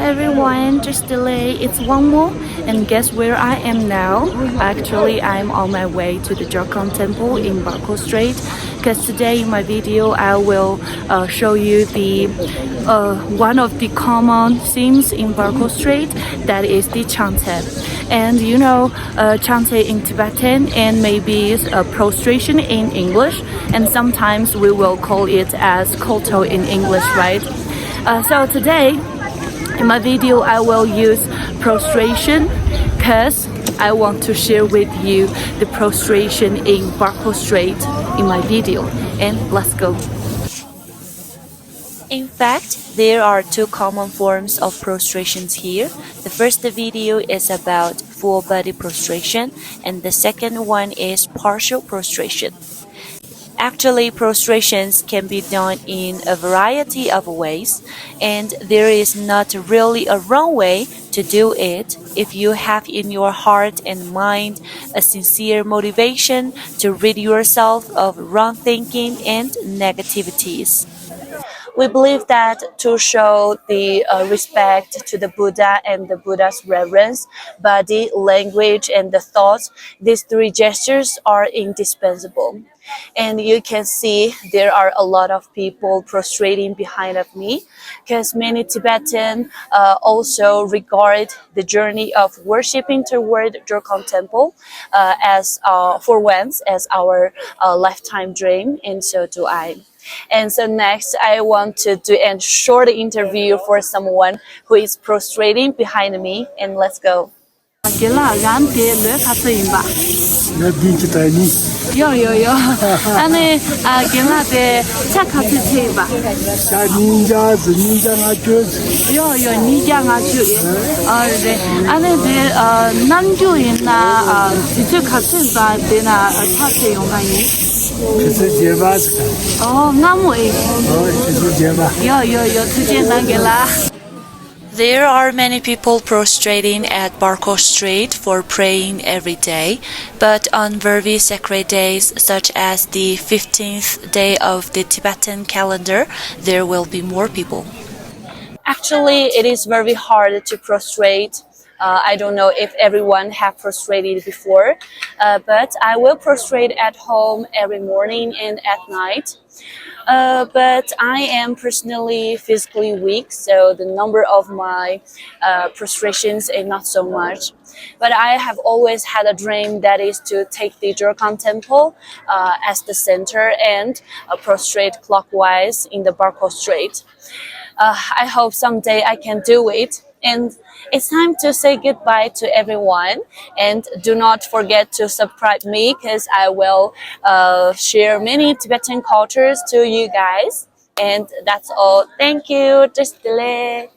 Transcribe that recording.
everyone, just delay. It's Wangmo, and guess where I am now? Actually, I'm on my way to the Jokhang Temple in Barco Strait. Because today in my video, I will show you the one of the common themes in Barco Strait, that is the chante. And you know, chante in Tibetan and maybe prostration in English, and sometimes we will call it as Kowtowing in English, right? So today in my video I will use prostration because I want to share with you the prostration in Barco Strait in my video, and let's go. In fact, there are two common forms of prostrations here. The first video is about full body prostration, and the second one is partial prostration. Actually, prostrations can be done in a variety of ways, and there is not really a wrong way to do it if you have in your heart and mind a sincere motivation to rid yourself of wrong thinking and negativities. We believe that to show the respect to the Buddha and the Buddha's reverence, body, language, and the thoughts, these three gestures are indispensable. And you can see there are a lot of people prostrating behind of me, because many Tibetan also regard the journey of worshipping toward Jokhang Temple as for once as our lifetime dream, and so do I. And so next, I want to do a short interview for someone who is prostrating behind me, and let's go. Yo. Ane gela de chakati cheba. ninja ngaju. Yo ninja ngaju. De ane de namju ina jitu katsin ba de na chate yongani. Oh, ngamu e. Yo tuje nangela. There are many people prostrating at Barco Strait for praying every day, but on very sacred days such as the 15th day of the Tibetan calendar, there will be more people. Actually, it is very hard to prostrate. I don't know if everyone have prostrated before, but I will prostrate at home every morning and at night. But I am personally physically weak, so the number of my prostrations is not so much. But I have always had a dream that is to take the Jokhang Temple as the center and prostrate clockwise in the Barco Strait. I hope someday I can do it. And it's time to say goodbye to everyone, and do not forget to subscribe me, because I will share many Tibetan cultures to you guys. And that's all. Thank you. Just delay.